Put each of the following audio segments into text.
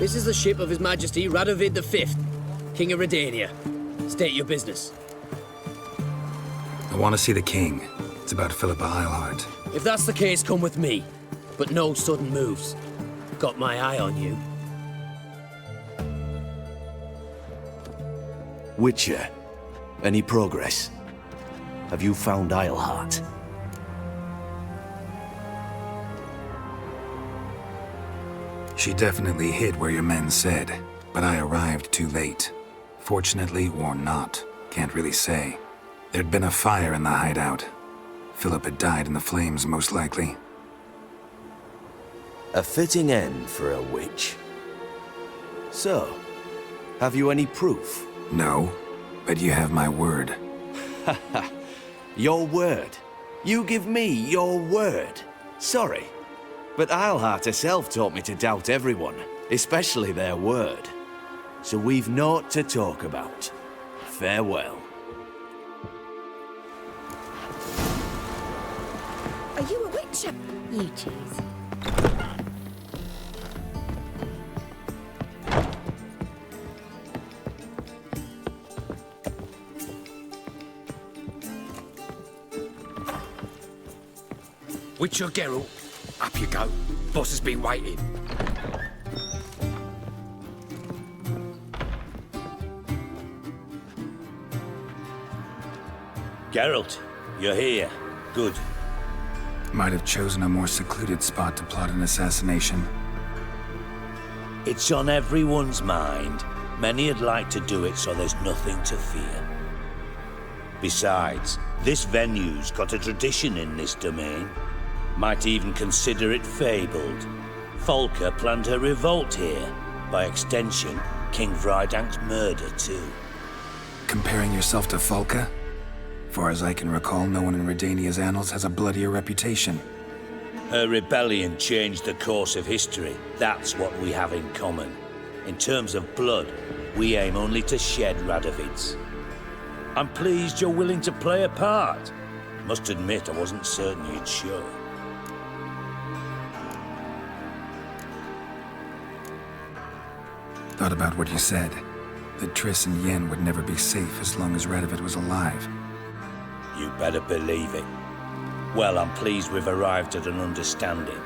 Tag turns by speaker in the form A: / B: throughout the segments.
A: This is the ship of His Majesty Radovid V, King of Redania. State your business.
B: I want to see the king. It's about Philippa Eilhart.
A: If that's the case, come with me. But no sudden moves. Got my eye on you.
C: Witcher, any progress? Have you found Eilhart?
B: She definitely hid where your men said, but I arrived too late. Fortunately or not, can't really say. There'd been a fire in the hideout. Philip had died in the flames, most likely.
C: A fitting end for a witch. So, have you any proof?
B: No, but you have my word.
C: Haha, your word? You give me your word? Sorry, but Eilhart herself taught me to doubt everyone, especially their word. So we've naught to talk about. Farewell.
D: Are you a witcher? You choose.
E: Witcher Geralt, up you go. Boss has been waiting.
F: Geralt, you're here. Good.
B: Might have chosen a more secluded spot to plot an assassination.
F: It's on everyone's mind. Many would like to do it, so there's nothing to fear. Besides, this venue's got a tradition in this domain. Might even consider it fabled. Folka planned her revolt here. By extension, King Vrydank's murder too.
B: Comparing yourself to Folka? Far as I can recall, no one in Redania's annals has a bloodier reputation.
F: Her rebellion changed the course of history. That's what we have in common. In terms of blood, we aim only to shed Radovid's. I'm pleased you're willing to play a part. Must admit, I wasn't certain you'd show.
B: Thought about what you said. That Triss and Yen would never be safe as long as Radovid was alive.
F: You better believe it. Well, I'm pleased we've arrived at an understanding.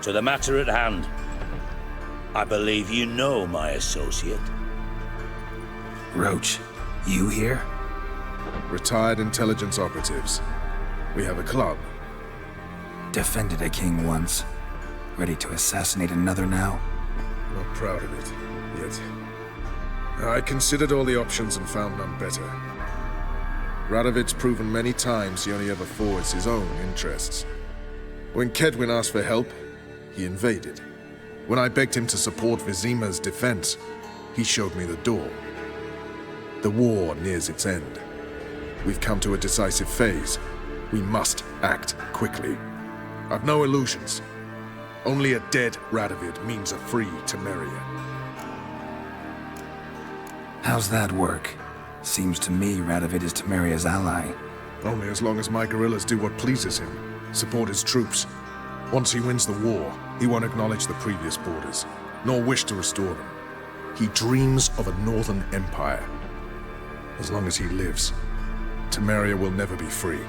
F: To the matter at hand, I believe you know my associate.
B: Roach, you here?
G: Retired intelligence operatives. We have a club.
B: Defended a king once. Ready to assassinate another now?
G: Not proud of it, yet. I considered all the options and found none better. Radovid's proven many times he only ever forwards his own interests. When Kedwin asked for help, he invaded. When I begged him to support Vizima's defense, he showed me the door. The war nears its end. We've come to a decisive phase. We must act quickly. I've no illusions. Only a dead Radovid means a free Temeria.
B: How's that work? Seems to me Radovid is Temeria's ally.
G: Only as long as my guerrillas do what pleases him, support his troops. Once he wins the war, he won't acknowledge the previous borders, nor wish to restore them. He dreams of a northern empire. As long as he lives, Temeria will never be free.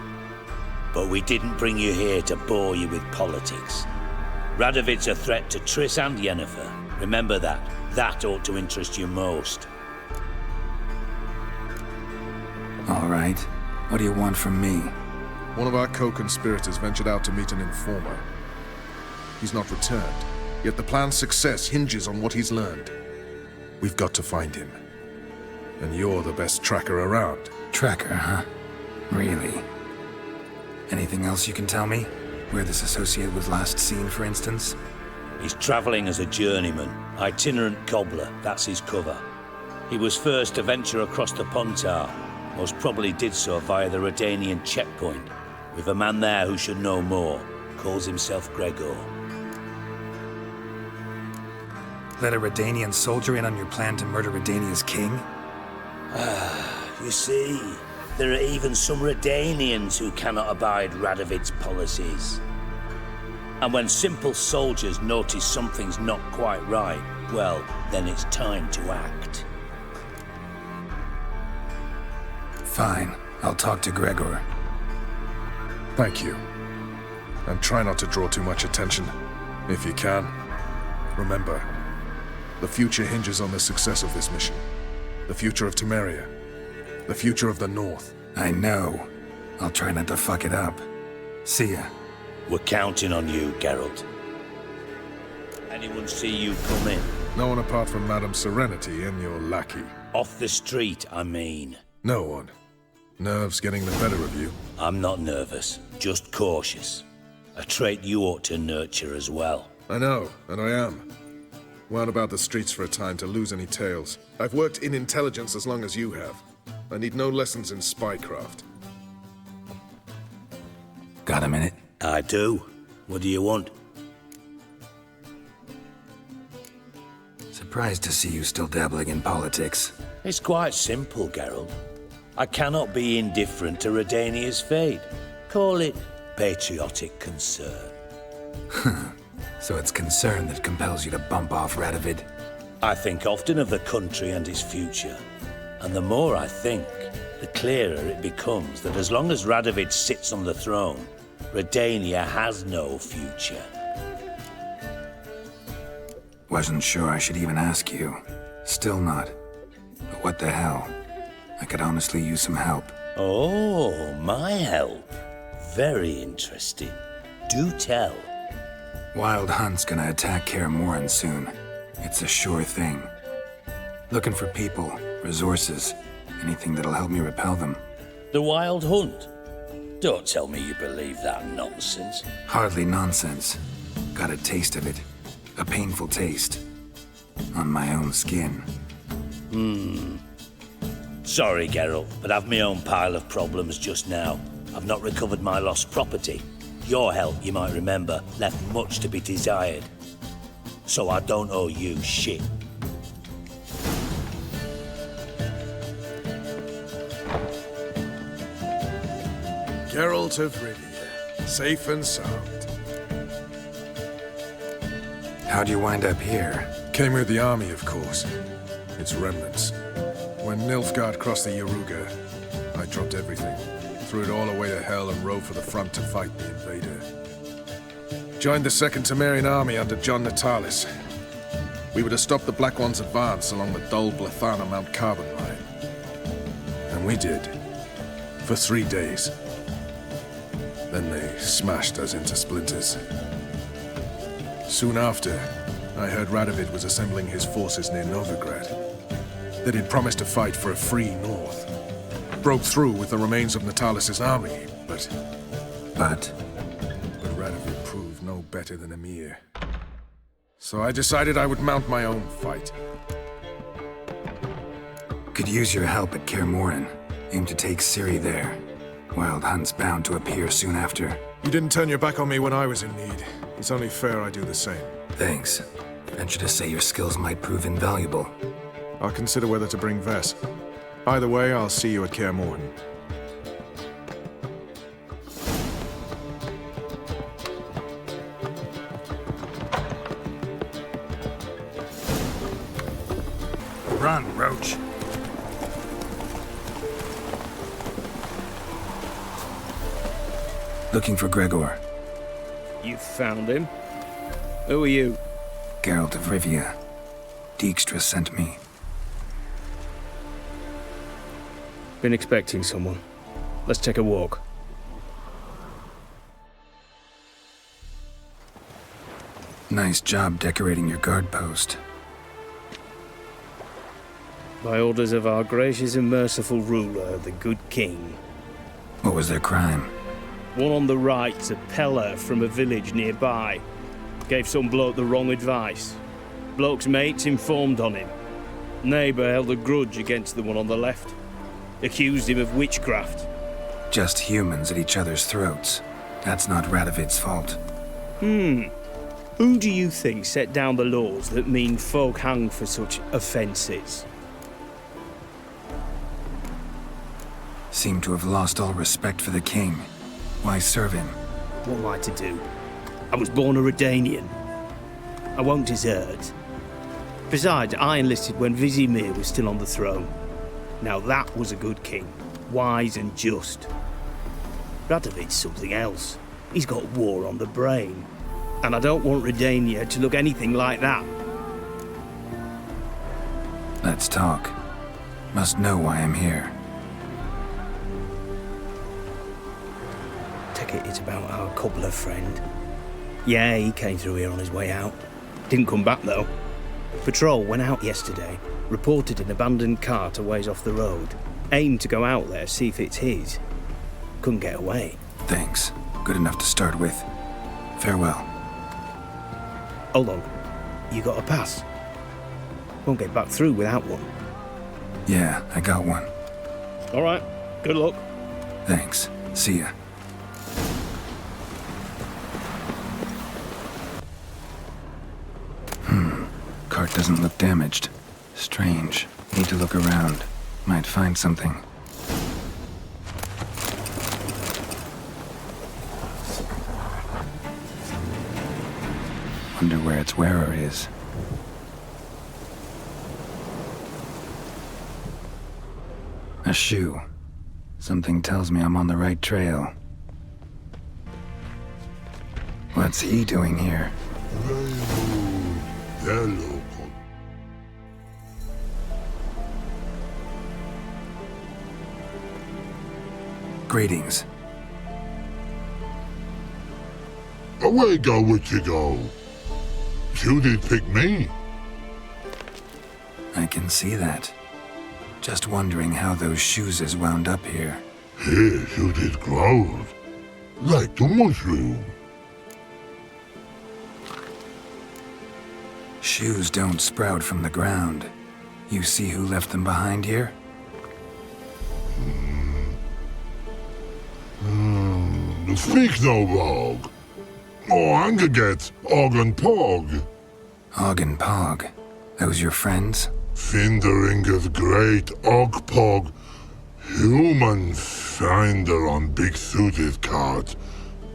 F: But we didn't bring you here to bore you with politics. Radovid's a threat to Triss and Yennefer. Remember that. That ought to interest you most.
B: All right. What do you want from me?
G: One of our co-conspirators ventured out to meet an informer. He's not returned, yet the plan's success hinges on what he's learned. We've got to find him. And you're the best tracker around.
B: Tracker, huh? Really? Anything else you can tell me? Where this associate was last seen, for instance?
F: He's traveling as a journeyman, itinerant cobbler, that's his cover. He was first to venture across the Pontar. Most probably did so via the Redanian checkpoint, with a man there who should know more. Calls himself Gregor.
B: Let a Redanian soldier in on your plan to murder Redania's king?
F: You see, there are even some Redanians who cannot abide Radovid's policies. And when simple soldiers notice something's not quite right, well, then it's time to act.
B: Fine. I'll talk to Gregor.
G: Thank you. And try not to draw too much attention, if you can. Remember, the future hinges on the success of this mission. The future of Temeria. The future of the North.
B: I know. I'll try not to fuck it up. See ya.
F: We're counting on you, Geralt. Anyone see you come in?
G: No one apart from Madame Serenity and your lackey.
F: Off the street, I mean.
G: No one. Nerves getting the better of you.
F: I'm not nervous, just cautious. A trait you ought to nurture as well.
G: I know, and I am. Wound about the streets for a time to lose any tales. I've worked in intelligence as long as you have. I need no lessons in spycraft.
B: Got a minute?
F: I do. What do you want?
B: Surprised to see you still dabbling in politics.
F: It's quite simple, Geralt. I cannot be indifferent to Redania's fate. Call it patriotic concern.
B: So it's concern that compels you to bump off Radovid?
F: I think often of the country and its future. And the more I think, the clearer it becomes that as long as Radovid sits on the throne, Redania has no future.
B: Wasn't sure I should even ask you. Still not. But what the hell? I could honestly use some help.
F: Oh, my help. Very interesting. Do tell.
B: Wild Hunt's gonna attack Kaer Morhen soon. It's a sure thing. Looking for people, resources, anything that'll help me repel them.
F: The Wild Hunt? Don't tell me you believe that nonsense.
B: Hardly nonsense. Got a taste of it. A painful taste. On my own skin.
F: Sorry, Geralt, but I've my own pile of problems just now. I've not recovered my lost property. Your help, you might remember, left much to be desired. So I don't owe you shit.
G: Geralt of Rivia, safe and sound.
B: How'd you wind up here?
G: Came with the army, of course. Its remnants. When Nilfgaard crossed the Yaruga, I dropped everything, threw it all away to hell and rode for the front to fight the invader. Joined the Second Temerian army under John Natalis. We were to stop the Black One's advance along the Dol Blathana Mount Carbon line. And we did. For 3 days. Then they smashed us into splinters. Soon after, I heard Radovid was assembling his forces near Novigrad. That he'd promised to fight for a free North. Broke through with the remains of Natalis' army, but Radovid proved no better than Emir. So I decided I would mount my own fight.
B: Could use your help at Kaer Morhen. Aim to take Ciri there. Wild Hunt's bound to appear soon after.
G: You didn't turn your back on me when I was in need. It's only fair I do the same.
B: Thanks. Venture to say your skills might prove invaluable.
G: I'll consider whether to bring Vess. Either way, I'll see you at Kaer Morhen.
B: Run, Roach. Looking for Gregor.
H: You found him? Who are you?
B: Geralt of Rivia. Dijkstra sent me.
H: Been expecting someone. Let's take a walk.
B: Nice job decorating your guard post.
H: By orders of our gracious and merciful ruler, the good king.
B: What was their crime?
H: One on the right, a peller from a village nearby. Gave some bloke the wrong advice. Bloke's mates informed on him. Neighbour held a grudge against the one on the left. Accused him of witchcraft.
B: Just humans at each other's throats. That's not Radovid's fault.
H: Who do you think set down the laws that mean folk hang for such offences?
B: Seem to have lost all respect for the king. Why serve him?
H: What am I to do? I was born a Redanian. I won't desert. Besides, I enlisted when Vizimir was still on the throne. Now that was a good king, wise and just. Radovid's something else. He's got war on the brain. And I don't want Redania to look anything like that.
B: Let's talk. Must know why I'm here.
H: Take it it's about our cobbler friend. Yeah, he came through here on his way out. Didn't come back though. Patrol went out yesterday, reported an abandoned cart a ways off the road. Aimed to go out there, see if it's his. Couldn't get away.
B: Thanks. Good enough to start with. Farewell.
H: Hold on. You got a pass? Won't get back through without one.
B: Yeah, I got one.
H: All right. Good luck.
B: Thanks. See ya. Cart doesn't look damaged. Strange. Need to look around. Might find something. Wonder where its wearer is. A shoe. Something tells me I'm on the right trail. What's he doing here? Greetings.
I: Away go with you go. You did pick me.
B: I can see that. Just wondering how those shoes is wound up here.
I: Here you did grow. Like the mushroom.
B: Shoes don't sprout from the ground. You see who left them behind here?
I: Speak no wrong. Oh, anger get Og and Pog.
B: Og and Pog. Those your friends?
I: Finderinger's great Og Pog. Human finder on big suited cart.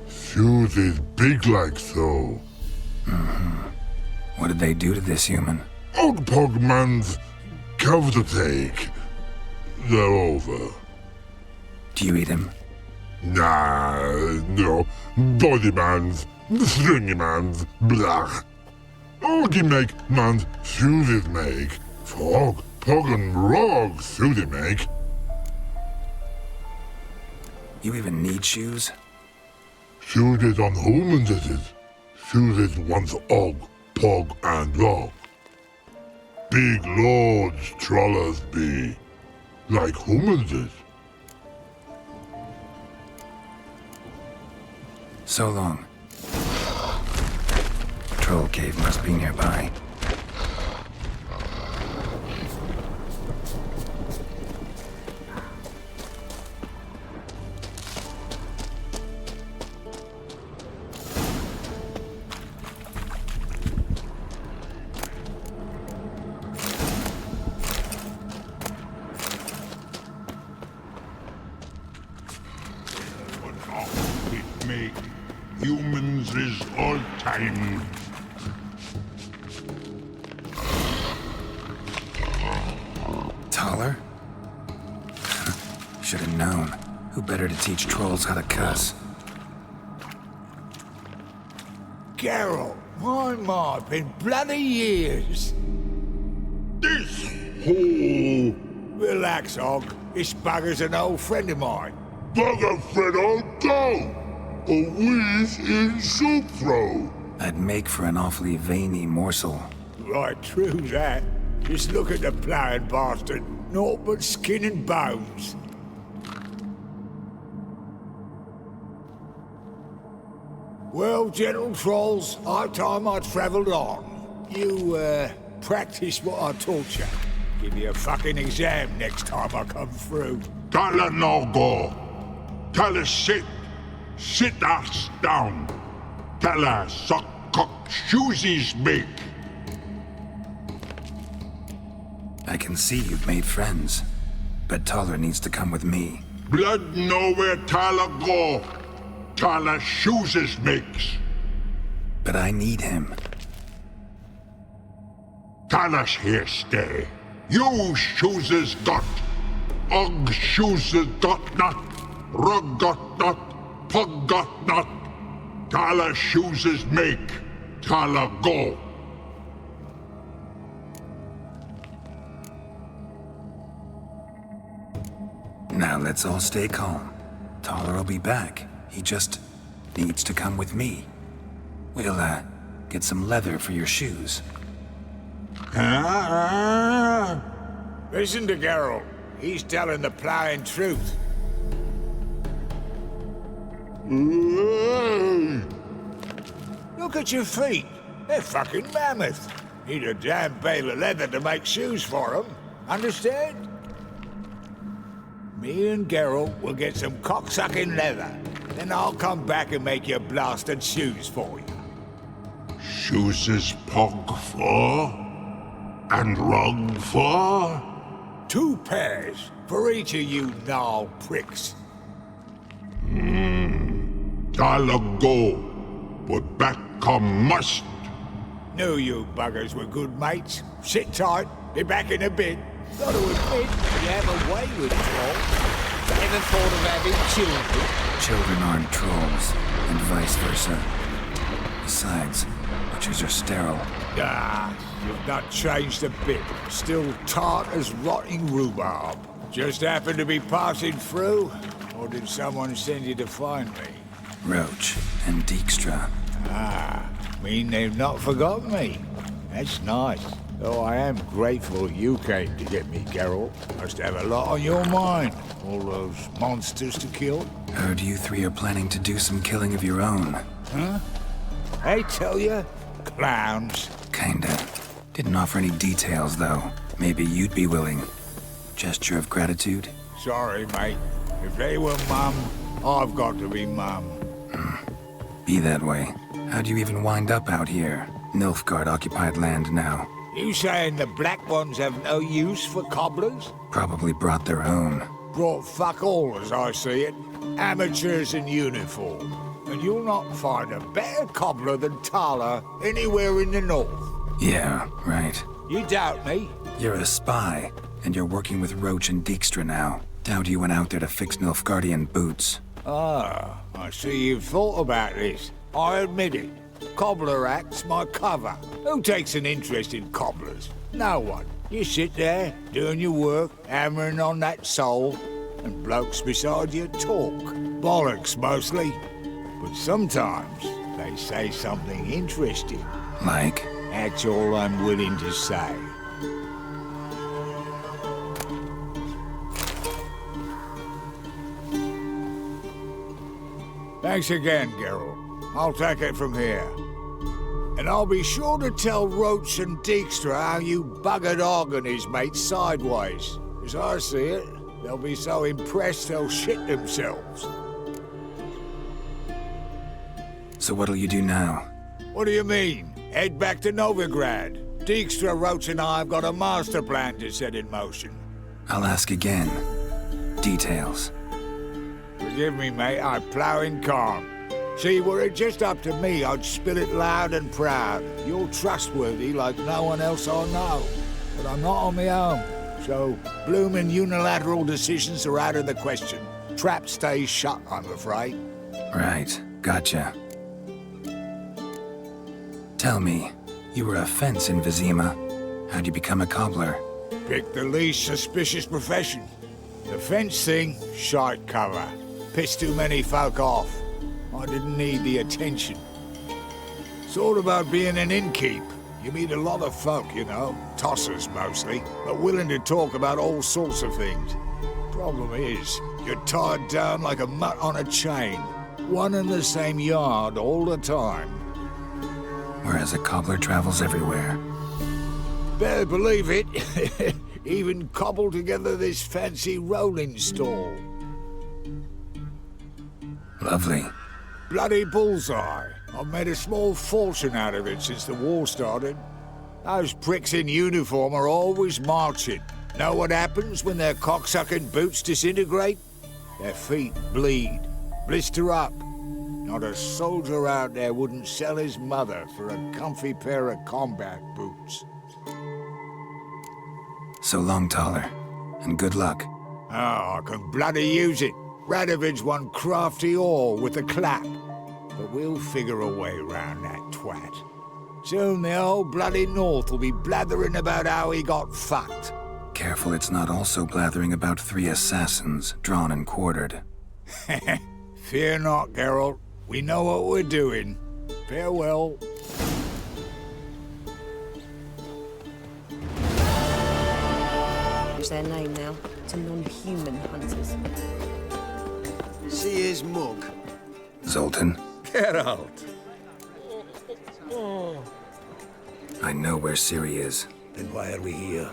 I: Suited big like so.
B: What did they do to this human?
I: Og Pog man's cover to take. They're over.
B: Do you eat him?
I: Nah, no. Body man's, stringy man's, blah. Augie make man's suited make. Frog, Pog and Rog suited make.
B: You even need shoes?
I: Suited on humans it is. Suited once Og, Pog and Rog. Big lords trollers be. Like humans is.
B: So long. Troll cave must be nearby.
I: Humans is all time.
B: Taller? Should have known. Who better to teach trolls how to cuss?
J: Geralt, my, been bloody years.
I: This whole
J: Relax, Og. This bugger's an old friend of mine.
I: bugger friend old go. A wheeze in soup throw.
B: I'd make for an awfully veiny morsel.
J: Right, true that. Just look at the ploughing bastard. Naught but skin and bones. Well, gentle trolls, high time I travelled on. You, practice what I taught you. Give you a fucking exam next time I come through.
I: Tell her no go. Tell her sit. Sit ass down. Tell her suck cock shoesies make.
B: I can see you've made friends. But Taller needs to come with me.
I: Blood nowhere Tyler go. Tyler shoeses makes.
B: But I need him.
I: Kalash here stay. You chooses got. Og chooses got not. Rug got not. Pug got not. Tala chooses make. Tala go.
B: Now let's all stay calm. Taller will be back. He just needs to come with me. We'll, get some leather for your shoes.
J: Listen to Geralt. He's telling the plowing truth. Look at your feet. They're fucking mammoth. Need a damn bale of leather to make shoes for them. Understand? Me and Geralt will get some cocksucking leather. Then I'll come back and make your blasted shoes for you.
I: Chooses pug for? And rug for?
J: 2 pairs for each of you gnarl pricks.
I: Tala go. But back come must.
J: Knew you buggers were good mates. Sit tight. Be back in a bit. Got to admit, you have a way with trolls. Ever thought of having children?
B: Children aren't trolls, and vice versa. Besides, witches are sterile.
J: Ah, you've not changed a bit. Still tart as rotting rhubarb. Just happened to be passing through? Or did someone send you to find me?
B: Roach and Dijkstra.
J: Ah, mean they've not forgotten me. That's nice. Though I am grateful you came to get me, Geralt. Must have a lot on your mind. All those monsters to kill.
B: Heard you 3 are planning to do some killing of your own.
J: Huh? I tell you, clowns.
B: Kinda. Didn't offer any details, though. Maybe you'd be willing. Gesture of gratitude?
J: Sorry, mate. If they were Mum, I've got to be Mum.
B: Be that way. How'd you even wind up out here? Nilfgaard-occupied land now.
J: You saying the black ones have no use for cobblers?
B: Probably brought their own.
J: Brought fuck all, as I see it. Amateurs in uniform. And you'll not find a better cobbler than Tala anywhere in the north.
B: Yeah, right.
J: You doubt me?
B: You're a spy, and you're working with Roach and Dijkstra now. Doubt you went out there to fix Nilfgaardian boots.
J: Ah, I see you've thought about this. I admit it. Cobbler act's my cover. Who takes an interest in cobblers? No one. You sit there, doing your work, hammering on that sole, and blokes beside you talk. Bollocks, mostly. But sometimes they say something interesting.
B: Like?
J: That's all I'm willing to say. Thanks again, Geralt. I'll take it from here. And I'll be sure to tell Roach and Dijkstra how you buggered Og and his mates sideways. As I see it, they'll be so impressed they'll shit themselves.
B: So what'll you do now?
J: What do you mean? Head back to Novigrad. Dijkstra, Roach and I have got a master plan to set in motion.
B: I'll ask again. Details.
J: Forgive me, mate, I plough in calm. See, were it just up to me, I'd spill it loud and proud. You're trustworthy like no one else I know. But I'm not on my own. So, bloomin' unilateral decisions are out of the question. Trap stays shut, I'm afraid.
B: Right, gotcha. Tell me, you were a fence in Vizima. How'd you become a cobbler?
J: Pick the least suspicious profession. The fence thing, shite cover. Pissed too many folk off. I didn't need the attention. It's all about being an innkeep. You meet a lot of folk, you know, tossers mostly, but willing to talk about all sorts of things. Problem is, you're tied down like a mutt on a chain. One and the same yard all the time.
B: Whereas a cobbler travels everywhere.
J: Better believe it. Even cobbled together this fancy rolling stall.
B: Lovely.
J: Bloody bullseye. I've made a small fortune out of it since the war started. Those pricks in uniform are always marching. Know what happens when their cocksucking boots disintegrate? Their feet bleed, blister up. Not a soldier out there wouldn't sell his mother for a comfy pair of combat boots.
B: So long, Taller. And good luck.
J: Oh, I can bloody use it. Radovid's one crafty ore with a clap. But we'll figure a way round that twat. Soon the whole bloody North will be blathering about how he got fucked.
B: Careful it's not also blathering about 3 assassins, drawn and quartered.
J: Fear not, Geralt. We know what we're doing. Farewell.
D: What's their name now? To non-human hunters.
C: See his mug?
B: Zoltan,
E: Geralt.
B: I know where Ciri is.
E: Then why are we here?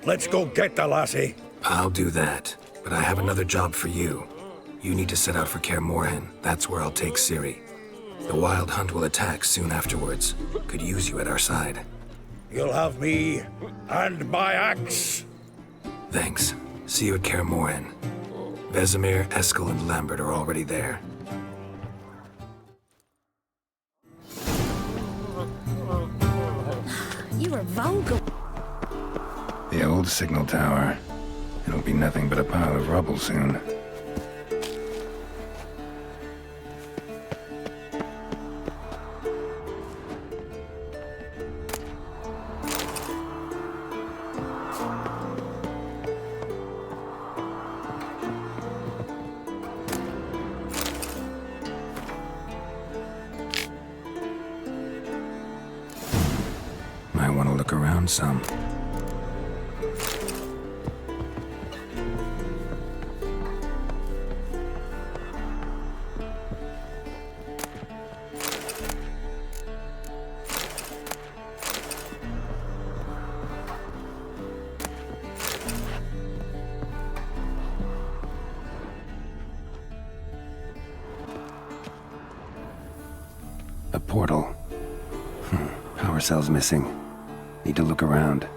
E: Let's go get the lassie.
B: I'll do that, but I have another job for you. You need to set out for Kaer Morhen. That's where I'll take Ciri. The Wild Hunt will attack soon afterwards. Could use you at our side.
E: You'll have me and my axe.
B: Thanks. See you at Kaer Morhen. Vesemir, Eskel, and Lambert are already there.
D: You're a vulgar.
B: The old signal tower. It'll be nothing but a pile of rubble soon. Might want to look around some. A portal. Power cell's missing. Need to look around.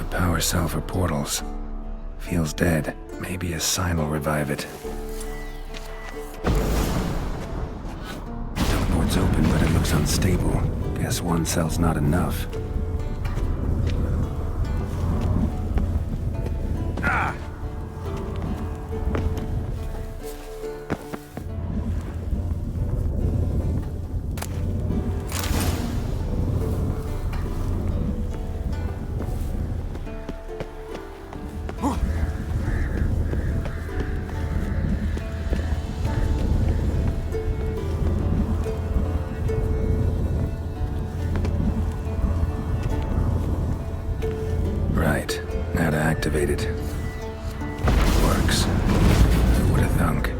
B: A power cell for portals. Feels dead. Maybe a sign will revive it. Don't know it's open, but it looks unstable. Guess one cell's not enough. Right. Now to activate it. Works. Who would have thunk?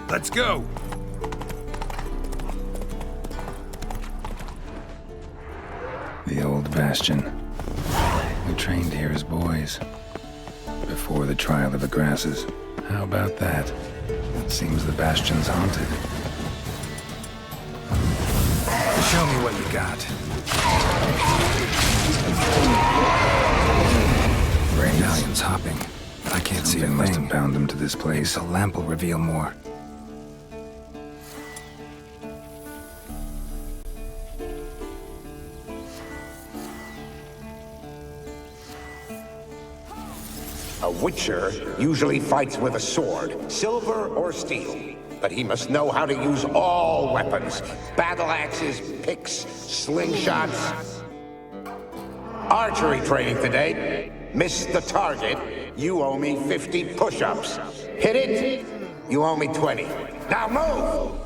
E: Let's go.
B: The old bastion. We trained here as boys. Before the trial of the grasses. How about that? Seems the bastion's haunted. Show me what you got. Medallion's hopping. I can't see a thing. Must have bound them to this place. A lamp will reveal more.
K: A witcher usually fights with a sword, silver or steel. But he must know how to use all weapons. Battle axes, picks, slingshots. Archery training today. Missed the target, you owe me 50 push-ups. Hit it, you owe me 20. Now move!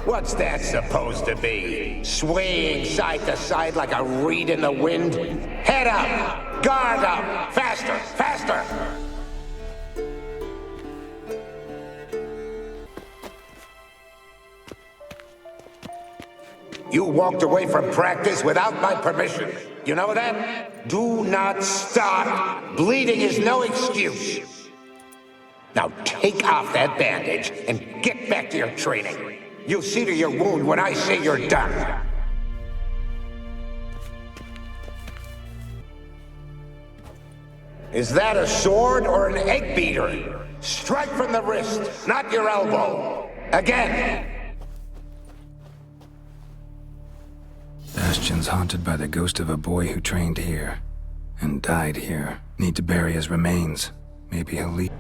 K: What's that supposed to be? Swaying side to side like a reed in the wind? Head up! Guard up! Faster! Faster! You walked away from practice without my permission. You know that? Do not stop. Bleeding is no excuse. Now take off that bandage and get back to your training. You'll see to your wound when I say you're done. Is that a sword or an egg beater? Strike from the wrist, not your elbow. Again.
B: Bastion's haunted by the ghost of a boy who trained here and died here. Need to bury his remains. Maybe he'll leave.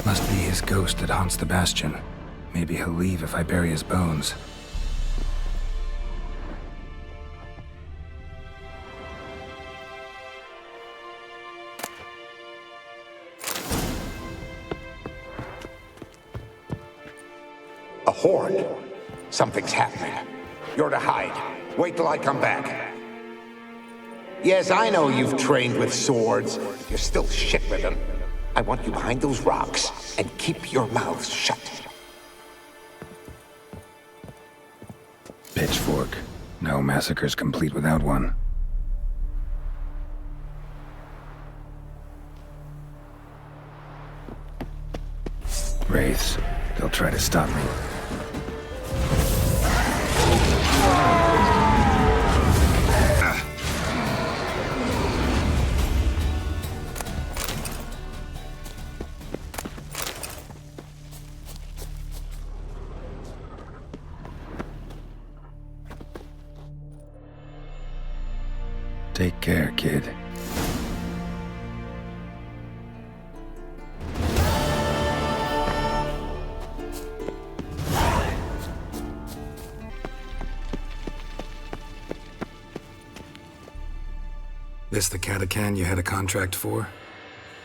B: Must be his ghost that haunts the Bastion. Maybe he'll leave if I bury his bones.
K: A horde. Something's happening. You're to hide. Wait till I come back. Yes, I know you've trained with swords. You're still shit with them. I want you behind those rocks and keep your mouth shut.
B: Pitchfork. No massacre's complete without one. Wraiths. They'll try to stop me. Take care, kid. This the Catacan you had a contract for?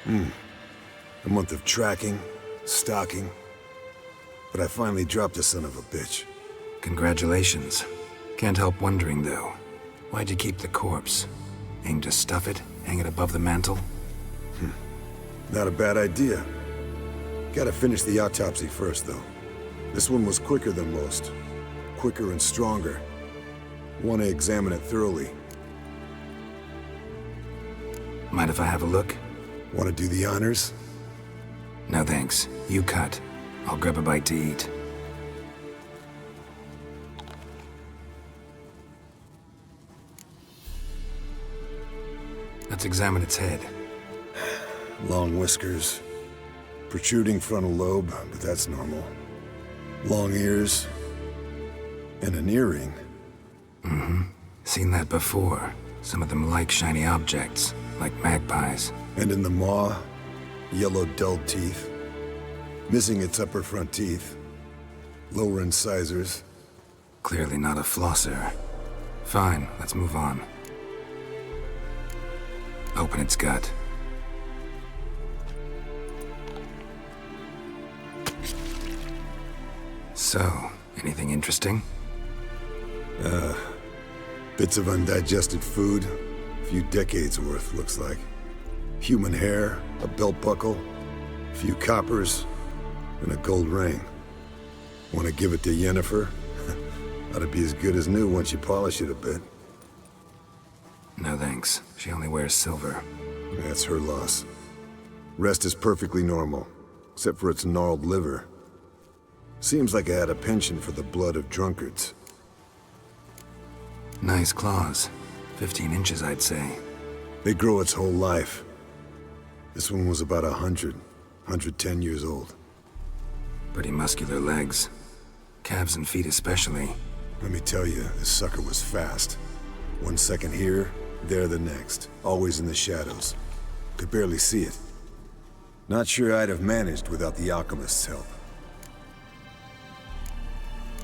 L: A month of tracking, stalking. But I finally dropped the son of a bitch.
B: Congratulations. Can't help wondering, though. Why'd you keep the corpse? Aim to stuff it? Hang it above the mantle?
L: Not a bad idea. Gotta finish the autopsy first, though. This one was quicker than most. Quicker and stronger. Want to examine it thoroughly.
B: Mind if I have a look?
L: Want to do the honors?
B: No thanks. You cut. I'll grab a bite to eat. Let's examine its head.
L: Long whiskers. Protruding frontal lobe, but that's normal. Long ears. And an earring.
B: Seen that before. Some of them like shiny objects, like magpies.
L: And in the maw, yellow dulled teeth. Missing its upper front teeth. Lower incisors.
B: Clearly not a flosser. Fine, let's move on. Open its gut. So, anything interesting?
L: Bits of undigested food. A few decades worth, looks like. Human hair, a belt buckle, a few coppers, and a gold ring. Want to give it to Yennefer? Ought to be as good as new once you polish it a bit.
B: No thanks. She only wears silver.
L: That's her loss. Rest is perfectly normal, except for its gnarled liver. Seems like I had a penchant for the blood of drunkards.
B: Nice claws. 15 inches, I'd say.
L: They grow its whole life. This one was about 110 years old.
B: Pretty muscular legs. Calves and feet especially.
L: Let me tell you, this sucker was fast. 1 second here, there the next. Always in the shadows. Could barely see it. Not sure I'd have managed without the alchemist's help.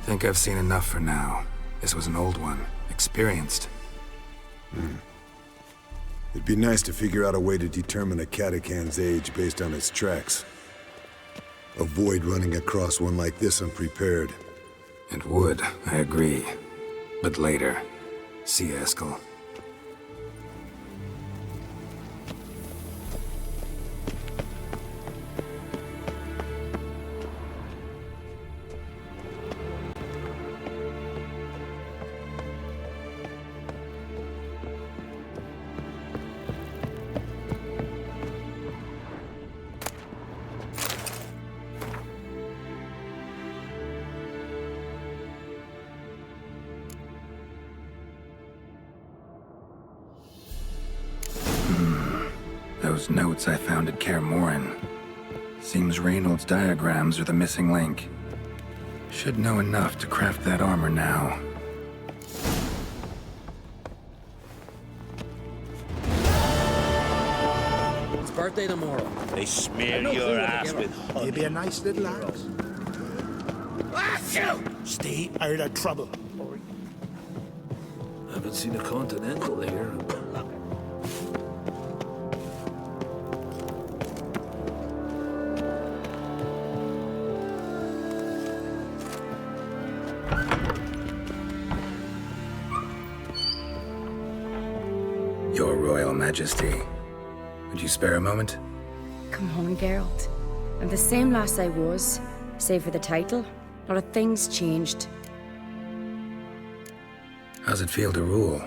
B: Think I've seen enough for now. This was an old one. Experienced.
L: It'd be nice to figure out a way to determine a catacan's age based on its tracks. Avoid running across one like this unprepared.
B: It would, I agree. But later. See you, Eskel. Those notes I found at CHRISTO. Seems Reynolds' diagrams are the missing link. Should know enough to craft that armor now.
A: It's birthday tomorrow.
F: They smear your ass with honey.
M: You'd be a nice little ass. Stay out of trouble.
E: Haven't seen a Continental here.
B: Your Royal Majesty. Would you spare a moment?
N: Come on, Geralt. I'm the same lass I was, save for the title. A lot of things changed.
B: How's it feel to rule?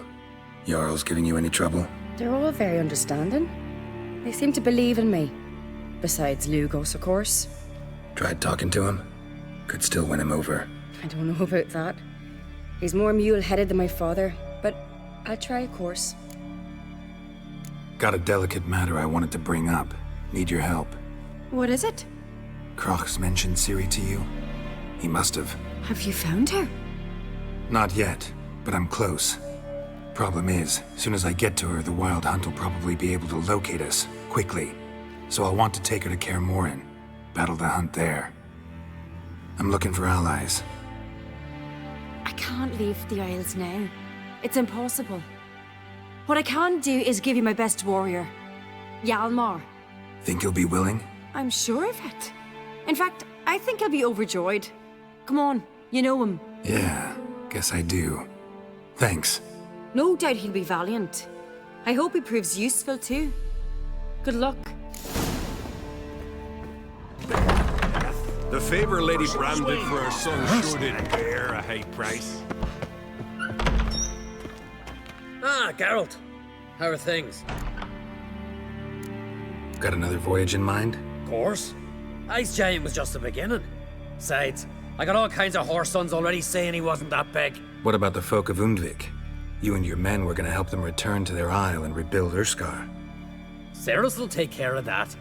B: Jarl's giving you any trouble?
N: They're all very understanding. They seem to believe in me. Besides Lugos, of course.
B: Tried talking to him? Could still win him over.
N: I don't know about that. He's more mule-headed than my father, but I'll try, of course.
B: Got a delicate matter I wanted to bring up. Need your help.
N: What is it?
B: Kroch's mentioned Ciri to you? He must have.
N: Have you found her?
B: Not yet, but I'm close. Problem is, soon as I get to her, the Wild Hunt will probably be able to locate us, quickly. So I'll want to take her to Kaer Morhen. Battle the hunt there. I'm looking for allies.
N: I can't leave the Isles now. It's impossible. What I can do is give you my best warrior, Hjalmar.
B: Think you'll be willing?
N: I'm sure of it. In fact, I think he'll be overjoyed. Come on, you know him.
B: Yeah, guess I do. Thanks.
N: No doubt he'll be valiant. I hope he proves useful too. Good luck.
O: The favor Lady Bran did for her son sure did bear a high price.
A: Ah, Geralt. How are things?
B: Got another voyage in mind?
A: Of course. Ice Giant was just the beginning. Besides, I got all kinds of horse sons already saying he wasn't that big.
B: What about the folk of Undvik? You and your men were gonna help them return to their isle and rebuild Urskar.
A: Cerys will take care of that.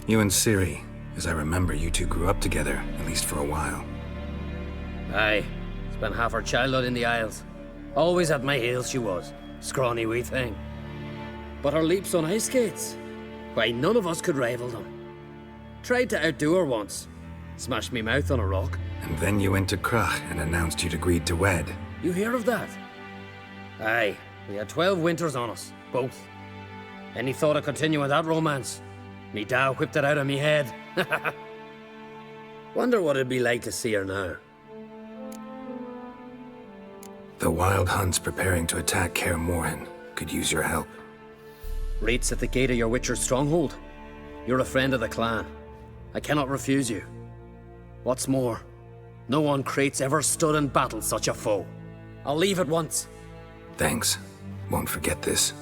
B: You and Ciri. As I remember, you two grew up together, at least for a while.
A: Aye. Spent half her childhood in the Isles. Always at my heels she was. Scrawny wee thing. But her leaps on ice skates, why, none of us could rival them. Tried to outdo her once. Smashed me mouth on a rock.
B: And then you went to Krach and announced you'd agreed to wed.
A: You hear of that? Aye. We had 12 winters on us, both. Any thought of continuing that romance? Me Dow whipped it out of me head. Wonder what it'd be like to see her now.
B: The Wild Hunt's preparing to attack Kaer Morhen. Could use your help.
A: Rates at the gate of your Witcher's stronghold. You're a friend of the clan. I cannot refuse you. What's more, no one Krait's ever stood and battled such a foe. I'll leave at once.
B: Thanks. Won't forget this.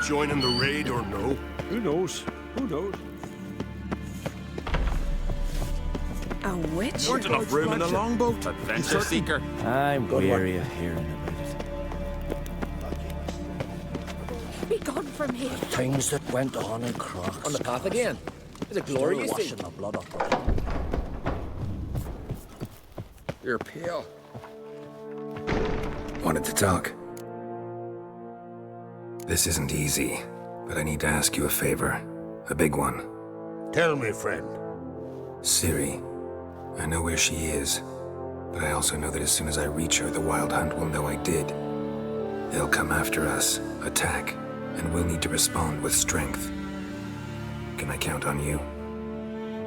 O: Joining the raid or no?
E: Who knows? Who knows?
D: A witch?
O: Weren't enough room in the longboat.
C: Adventure seeker. I'm weary of hearing about it.
D: Be gone from here.
E: Things that went on in Crocs.
A: On the path again. Is it glory you see?
E: Washing the blood up. You're pale.
B: Wanted to talk. This isn't easy, but I need to ask you a favor. A big one.
M: Tell me, friend.
B: Ciri. I know where she is, but I also know that as soon as I reach her, the Wild Hunt will know I did. They'll come after us, attack, and we'll need to respond with strength. Can I count on you?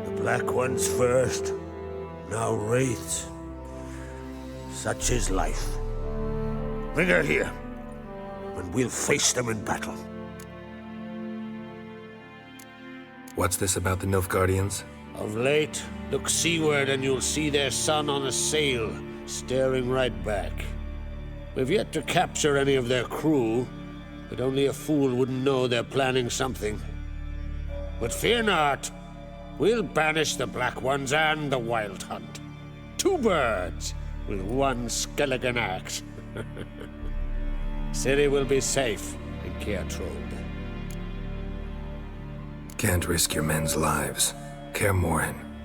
M: The Black Ones first, now Wraiths. Such is life. Bring her here, and we'll face them in battle.
B: What's this about the Nilfgaardians?
M: Of late, look seaward and you'll see their sun on a sail, staring right back. We've yet to capture any of their crew, but only a fool wouldn't know they're planning something. But fear not, we'll banish the Black Ones and the Wild Hunt. 2 birds with 1 skeleton axe. Ciri will be safe in Caer.
B: Can't risk your men's lives. Caer,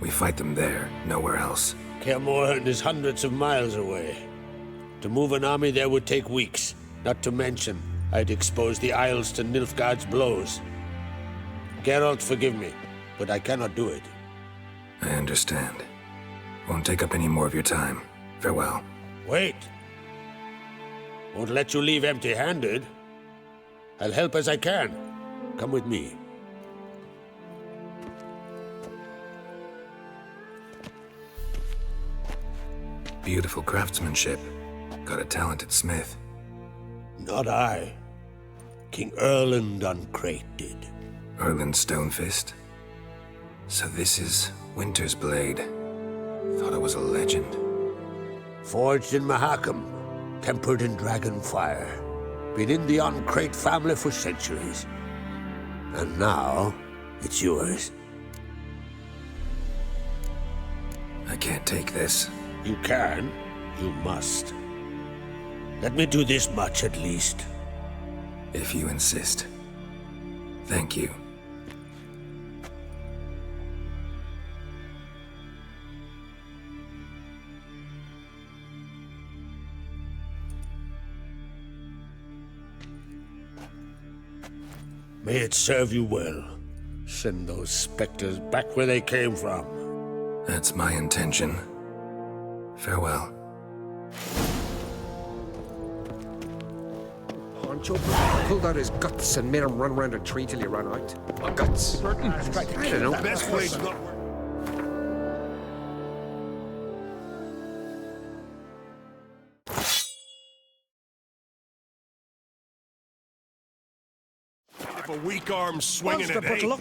B: we fight them there, nowhere else.
M: Caer is hundreds of miles away. To move an army there would take weeks, not to mention I'd expose the Isles to Nilfgaard's blows. Geralt, forgive me, but I cannot do it.
B: I understand. Won't take up any more of your time. Farewell.
M: Wait. Won't let you leave empty-handed. I'll help as I can. Come with me.
B: Beautiful craftsmanship. Got a talented smith.
M: Not I. King Erland Uncrate did.
B: Erland Stonefist? So this is Winter's Blade. Thought it was a legend.
M: Forged in Mahakam, tempered in dragon fire. Been in the Uncrate family for centuries. And now, it's yours.
B: I can't take this.
M: You can. You must. Let me do this much at least.
B: If you insist. Thank you.
M: May it serve you well. Send those specters back where they came from.
B: That's my intention. Farewell.
P: Poncho pulled out his guts and made him run around a tree till he ran out. What guts? I don't know.
O: Best place not. If a weak arm swinging at hey.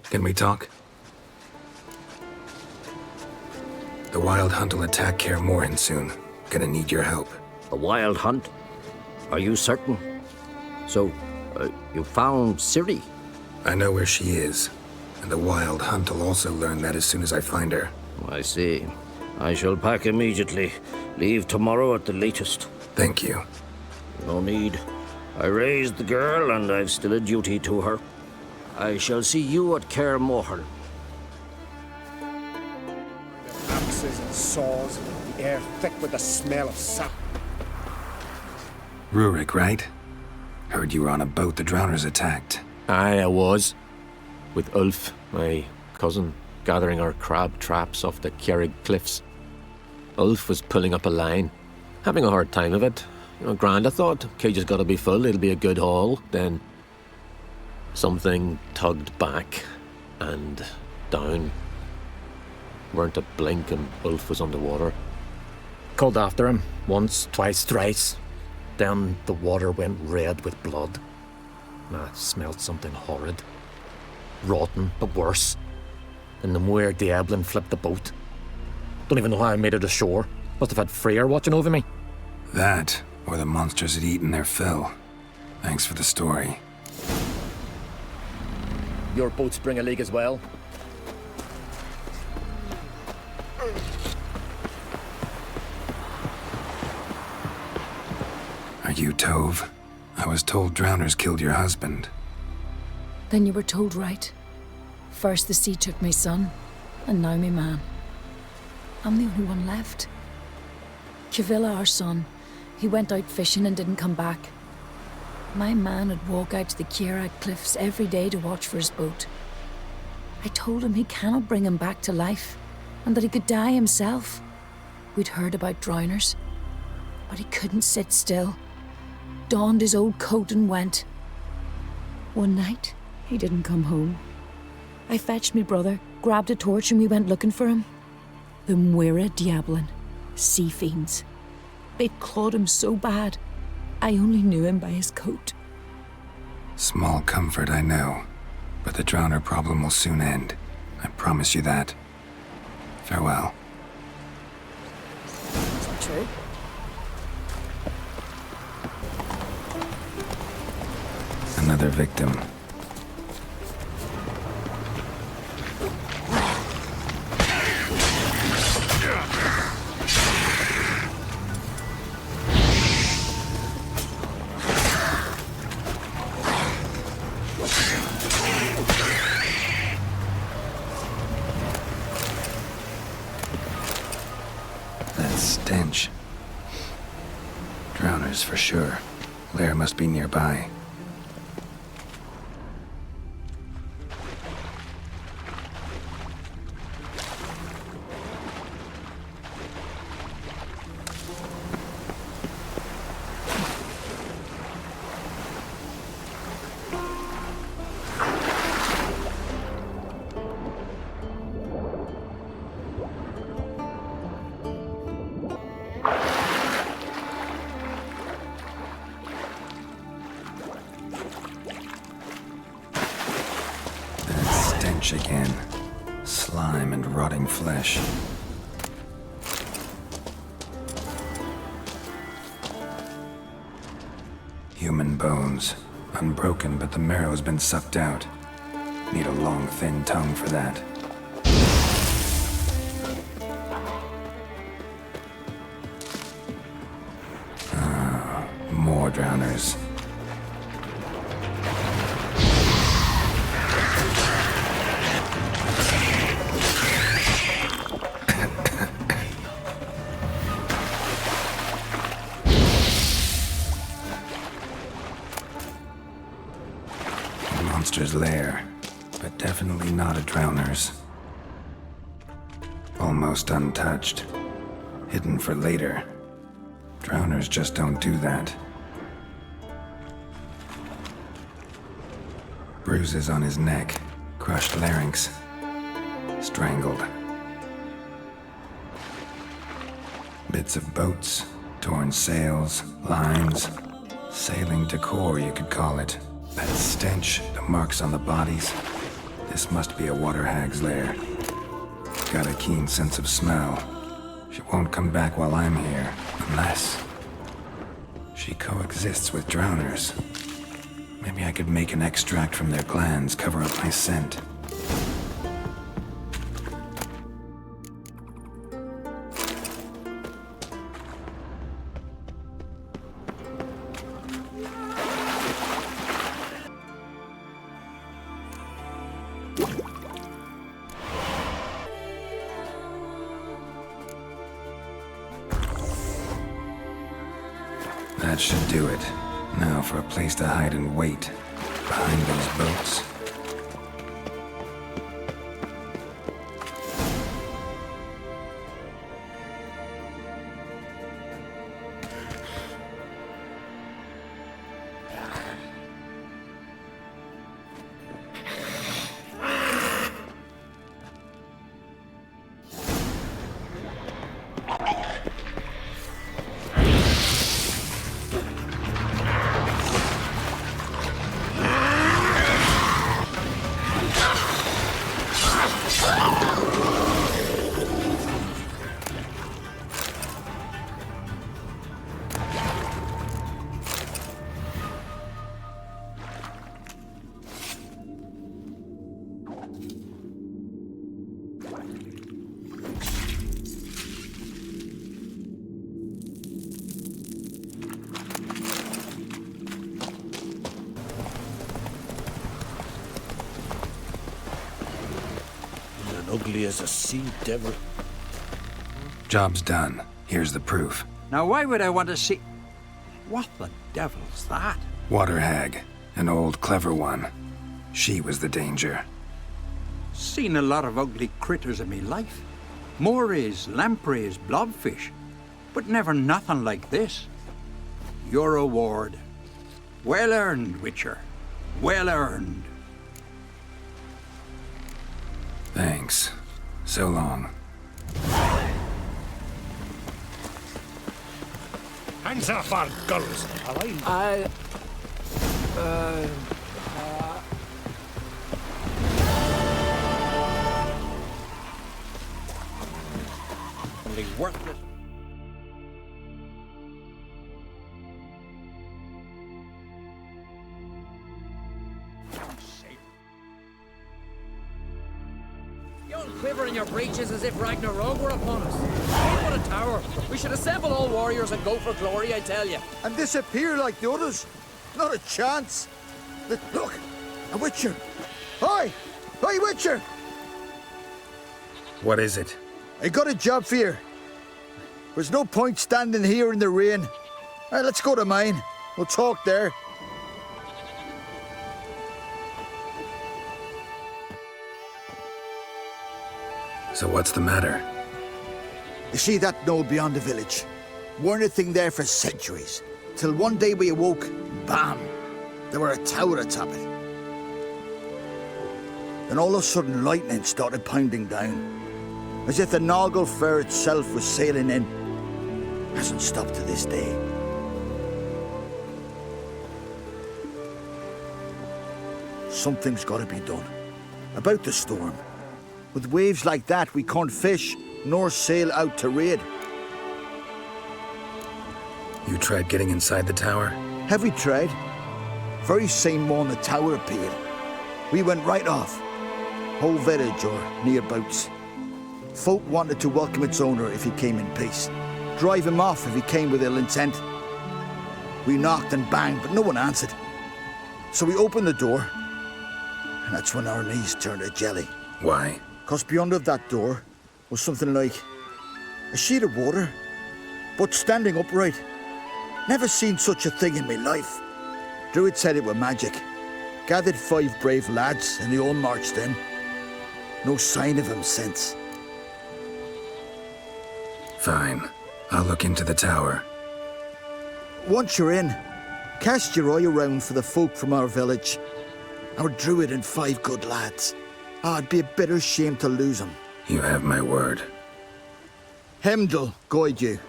B: Can we talk? The Wild Hunt will attack Caer soon. Gonna need your help.
Q: The Wild Hunt? Are you certain? So, you found Ciri?
B: I know where she is. And the Wild Hunt will also learn that as soon as I find her.
Q: I see. I shall pack immediately. Leave tomorrow at the latest.
B: Thank you.
Q: No need. I raised the girl, and I've still a duty to her. I shall see you at Caer Morhen.
P: Axes and saws, the air thick with the smell of sap.
B: Rurik, right? Heard you were on a boat the drowners attacked.
R: Aye, I was. With Ulf, my cousin, gathering our crab traps off the Kjerrig cliffs. Ulf was pulling up a line, having a hard time of it. You know, grand, I thought. Cage has got to be full, it'll be a good haul. Then something tugged back and down. Weren't a blink and Ulf was underwater.
S: Called after him, once, twice, thrice. Then the water went red with blood. I smelled something horrid. Rotten, but worse. Then the Muir Diablin flipped the boat. Don't even know how I made it ashore. Must have had Freyr watching over me.
B: That, or the monsters had eaten their fill. Thanks for the story.
S: Your boats bring a leak as well.
B: Are you Tove? I was told drowners killed your husband.
T: Then you were told right. First the sea took my son, And now me man. I'm the only one left. Cavilla, our son, he went out fishing and didn't come back. My man would walk out to the CHRISTO cliffs every day to watch for his boat. I told him he cannot bring him back to life, and that he could die himself. We'd heard about drowners, but he couldn't sit still. Donned his old coat and went. One night, he didn't come home. I fetched me brother, grabbed a torch, and we went looking for him. The Muira Diablin, sea fiends. They'd clawed him so bad, I only knew him by his coat.
B: Small comfort, I know, but the drowner problem will soon end. I promise you that. Farewell.
T: Is that true?
B: Another victim. That stench. Drowners for sure. Lair must be nearby. Again. Slime and rotting flesh. Human bones. Unbroken, but the marrow's been sucked out. Need a long, thin tongue for that. More drowners. Monster's lair, but definitely not a drowner's. Almost untouched. Hidden for later. Drowners just don't do that. Bruises on his neck, crushed larynx, strangled. Bits of boats, torn sails, lines, sailing decor you could call it. That stench, the marks on the bodies. This must be a water hag's lair. Got a keen sense of smell. She won't come back while I'm here, unless she coexists with drowners. Maybe I could make an extract from their glands, cover up my scent. That should do it. Now for a place to hide and wait. Behind those boats.
M: ugly as a sea devil.
B: Job's done. Here's the proof.
U: Now why would I want to see... What the devil's that?
B: Water hag. An old, clever one. She was the danger.
U: Seen a lot of ugly critters in me life. Morays, lampreys, blobfish. But never nothing like this. Your reward. Well earned, Witcher. Well earned.
B: Thanks. So long.
E: Hands off our girls.
U: Only worthless.
A: You all quiver in your breeches as if Ragnarok were upon us. Aim for a tower. We should assemble all warriors and go for glory, I tell you.
J: And disappear like the others? Not a chance. Look, a Witcher. Hi! Hi, Witcher!
B: What is it?
J: I got a job for you. There's no point standing here in the rain. Let's go to mine. We'll talk there.
B: So what's the matter?
J: You see that knoll beyond the village? Weren't a thing there for centuries. Till one day we awoke, bam! There were a tower atop it. Then all of a sudden lightning started pounding down. As if the Noggle Fair itself was sailing in. Hasn't stopped to this day. Something's got to be done. About the storm. With waves like that, we can't fish, nor sail out to raid.
B: You tried getting inside the tower?
J: Have we tried? Very same morning the tower appeared. We went right off. Whole village or nearabouts. Folk wanted to welcome its owner if he came in peace. Drive him off if he came with ill intent. We knocked and banged, but no one answered. So we opened the door, and that's when our knees turned to jelly.
B: Why?
J: 'Cause beyond of that door was something like a sheet of water, but standing upright. Never seen such a thing in my life. Druid said it were magic. Gathered 5 brave lads, and they all marched in. No sign of him since.
B: Fine. I'll look into the tower.
J: Once you're in, cast your eye around for the folk from our village. Our druid and 5 good lads. It'd be a bitter shame to lose them.
B: You have my word.
J: Hemdall guide you.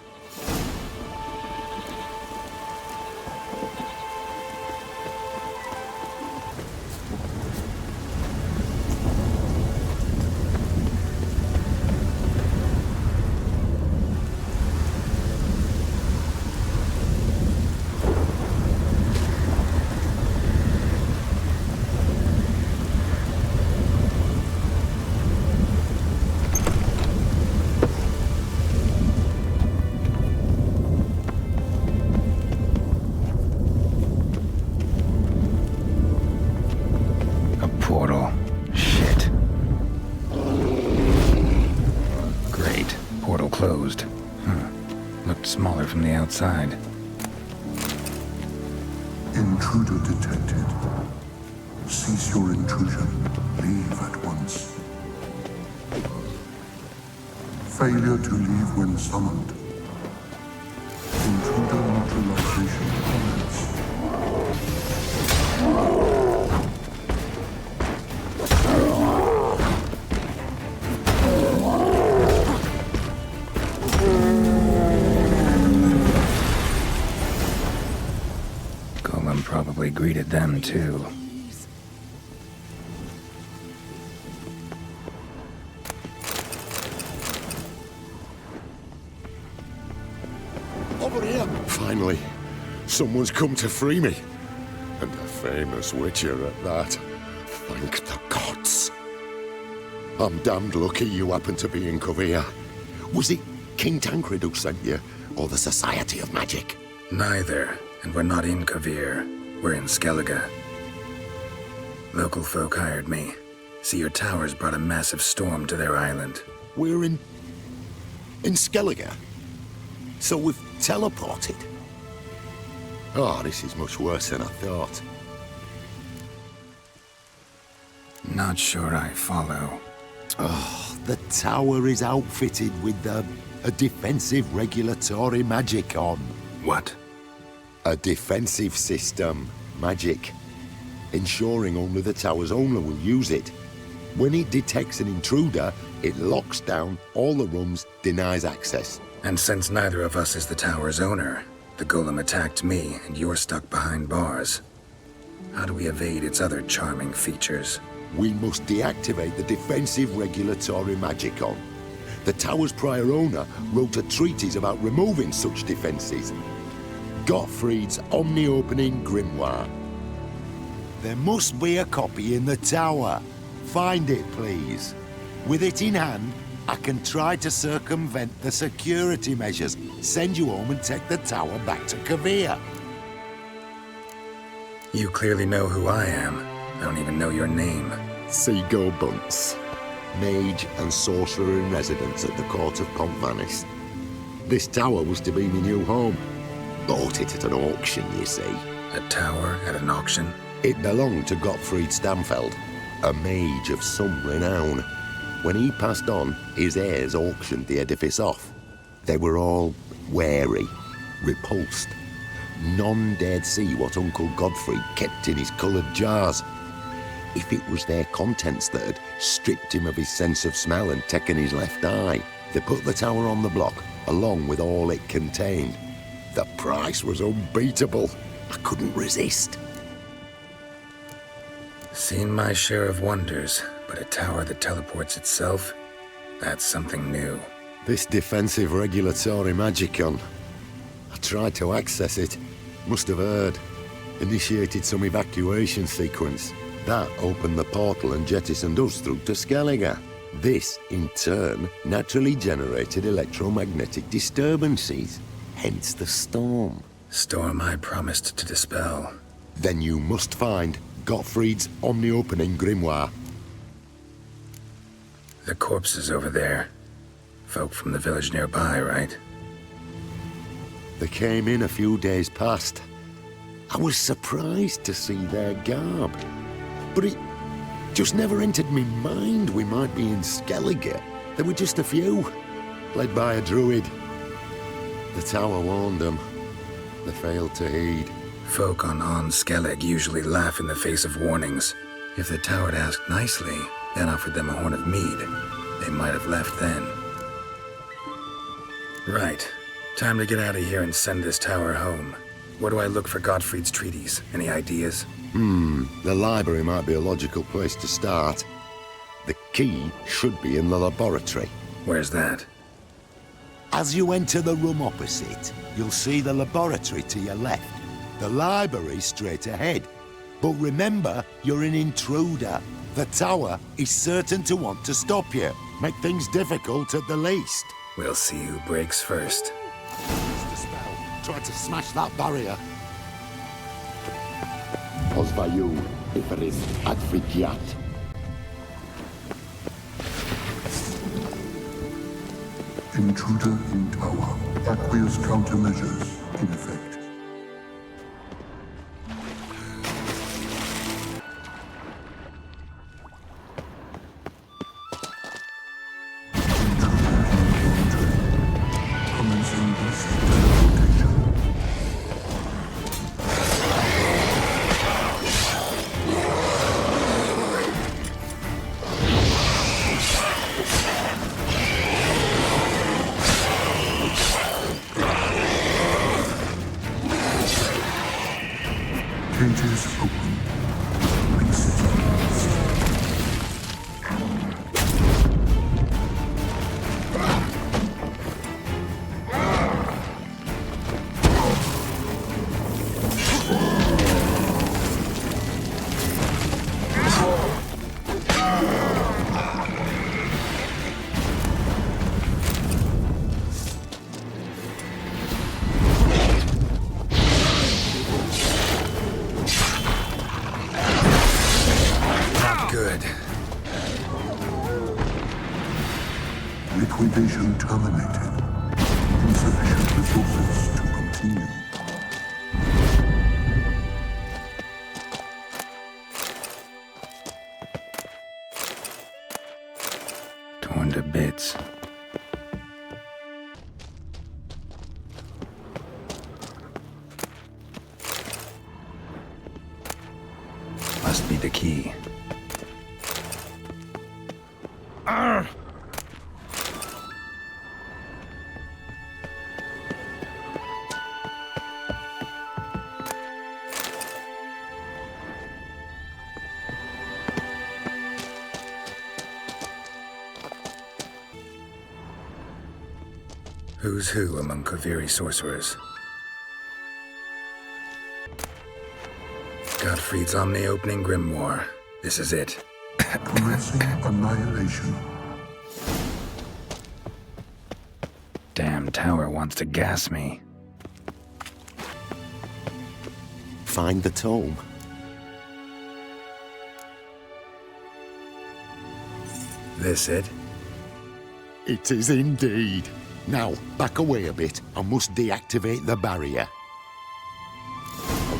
B: Portal. Shit. Great. Portal closed. Looked smaller from the outside.
V: Intruder detected. Cease your intrusion. Leave at once. Failure to leave when summoned. Intruder neutralization commence.
B: Probably greeted them too.
V: Over here! Finally, someone's come to free me. And a famous witcher at that. Thank the gods. I'm damned lucky you happen to be in Kovir. Was it King Tancred who sent you, or the Society of Magic?
B: Neither, and we're not in Kovir. We're in Skellige. Local folk hired me. See, your towers brought a massive storm to their island.
V: We're in Skellige. So we've teleported. Oh, this is much worse than I thought.
B: Not sure I follow.
V: Oh, the tower is outfitted with a defensive regulatory magic on.
B: What?
V: A defensive system. Magic. Ensuring only the tower's owner will use it. When it detects an intruder, it locks down all the rooms, denies access.
B: And since neither of us is the tower's owner, the golem attacked me and you're stuck behind bars. How do we evade its other charming features?
V: We must deactivate the defensive regulatory magicon. The tower's prior owner wrote a treatise about removing such defenses. Gottfried's omni-opening grimoire. There must be a copy in the tower. Find it, please. With it in hand, I can try to circumvent the security measures, send you home and take the tower back to Kavir.
B: You clearly know who I am. I don't even know your name.
V: Seagull Bunce. Mage and sorcerer in residence at the court of Pontvanis. This tower was to be my new home. Bought it at an auction, you see.
B: A tower at an auction?
V: It belonged to Gottfried Stamfeld, a mage of some renown. When he passed on, his heirs auctioned the edifice off. They were all wary, repulsed. None dared see what Uncle Godfrey kept in his coloured jars. If it was their contents that had stripped him of his sense of smell and taken his left eye, they put the tower on the block, along with all it contained. The price was unbeatable. I couldn't resist.
B: Seen my share of wonders, but a tower that teleports itself? That's something new.
V: This defensive regulatory magicon. I tried to access it. Must have heard. Initiated some evacuation sequence. That opened the portal and jettisoned us through to Skellige. This, in turn, naturally generated electromagnetic disturbances. Hence the storm.
B: Storm I promised to dispel.
V: Then you must find Gottfried's omni-opening grimoire.
B: The corpses over there. Folk from the village nearby, right?
V: They came in a few days past. I was surprised to see their garb. But it just never entered me mind we might be in Skellige. There were just a few, led by a druid. The tower warned them. They failed to heed.
B: Folk on Skellig usually laugh in the face of warnings. If the tower had asked nicely, then offered them a horn of mead, they might have left then. Right. Time to get out of here and send this tower home. Where do I look for Gottfried's treatise? Any ideas?
V: The library might be a logical place to start. The key should be in the laboratory.
B: Where's that?
V: As you enter the room opposite, you'll see the laboratory to your left. The library straight ahead. But remember, you're an intruder. The tower is certain to want to stop you. Make things difficult at the least.
B: We'll see who breaks first.
V: Use the spell. Try to smash that barrier. Pozvaju, Iferis Advigiat.
I: Intruder in tower. Aqueous countermeasures in effect. Cages open. Reset. Mission terminated. Insufficient resources to continue.
B: Torn to bits. Must be the key. Who's who among Kaviri sorcerers? Gottfried's Omni-Opening Grimoire. This is it.
I: Commencing annihilation.
B: Damn tower wants to gas me.
V: Find the tome.
B: This it?
V: It is indeed. Now, back away a bit. I must deactivate the barrier.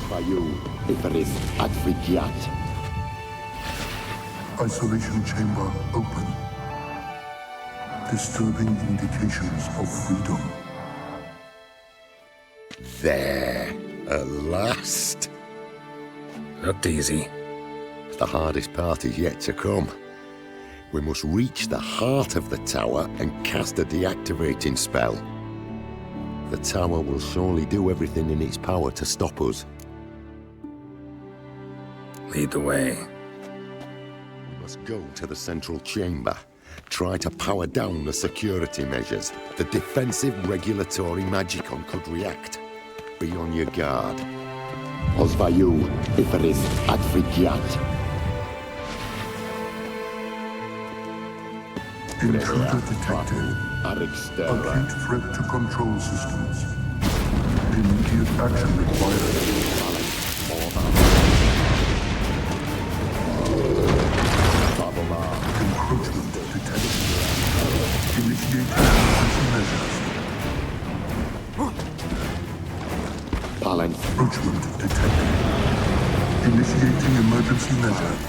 V: By you, Iferis Advigiat.
I: Isolation chamber open. Disturbing indications of freedom.
V: There, at last.
B: Looked easy.
V: The hardest part is yet to come. We must reach the heart of the tower and cast a deactivating spell. The tower will surely do everything in its power to stop us.
B: Lead the way.
V: We must go to the central chamber. Try to power down the security measures. The defensive regulatory magicon could react. Be on your guard. Osvayu, Iferis Advigiat.
I: Intruder detected. Acute threat to control systems. Immediate action required. Encroachment detected. Initiate emergency measures. Encroachment detected. Initiating emergency measures.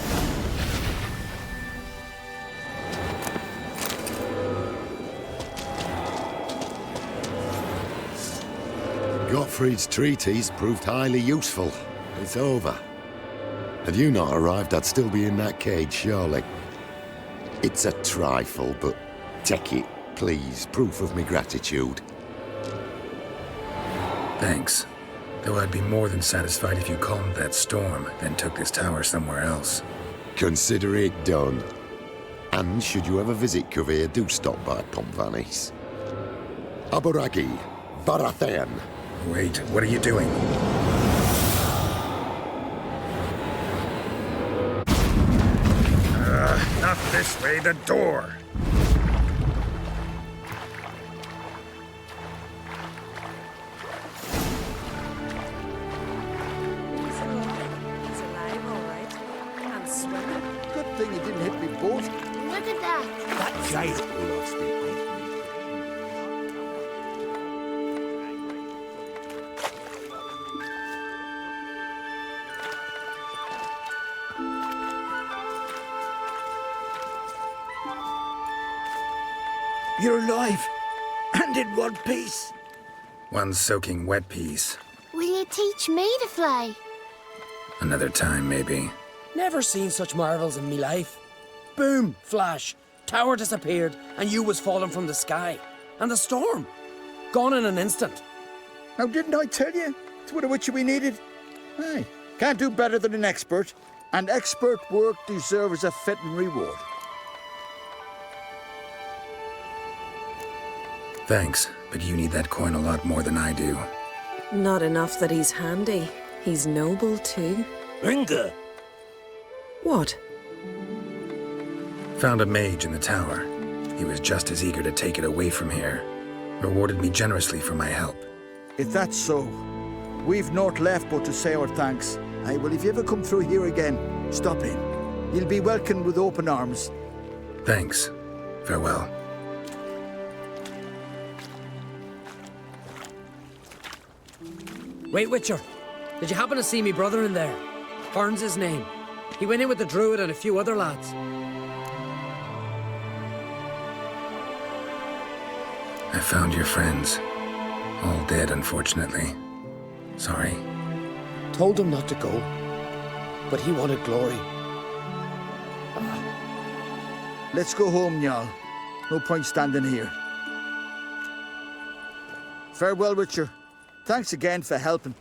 V: Gottfried's treatise proved highly useful. It's over. Had you not arrived, I'd still be in that cage, surely. It's a trifle, but take it, please. Proof of me gratitude.
B: Thanks. Though I'd be more than satisfied if you calmed that storm, then took this tower somewhere else.
V: Consider it done. And should you ever visit Kavir, do stop by Pompvanis. Aburagi, Barathan.
B: Wait, what are you doing?
G: Not this way, the door.
D: He's alive, all right. And swimming.
H: Good thing he didn't hit me boat.
D: Look at that.
H: That giant lost me.
V: You're alive, and in one piece.
B: One soaking wet piece.
W: Will you teach me to fly?
B: Another time, maybe.
A: Never seen such marvels in me life. Boom, flash, tower disappeared, and you was falling from the sky. And the storm, gone in an instant.
H: Now, didn't I tell you? It's what a witcher we needed. Hey, can't do better than an expert. And expert work deserves a fitting reward.
B: Thanks, but you need that coin a lot more than I do.
D: Not enough that he's handy. He's noble, too.
F: Ringa!
D: What?
B: Found a mage in the tower. He was just as eager to take it away from here. Rewarded me generously for my help.
H: If that's so, we've naught left but to say our thanks. Aye, well, if you ever come through here again, stop in. You'll be welcomed with open arms.
B: Thanks. Farewell.
A: Wait, Witcher. Did you happen to see me brother in there? Byrne's his name. He went in with the druid and a few other lads.
B: I found your friends. All dead, unfortunately. Sorry.
A: Told him not to go, but he wanted glory.
H: Let's go home, Jarl. No point standing here. Farewell, Witcher. Thanks again for helping.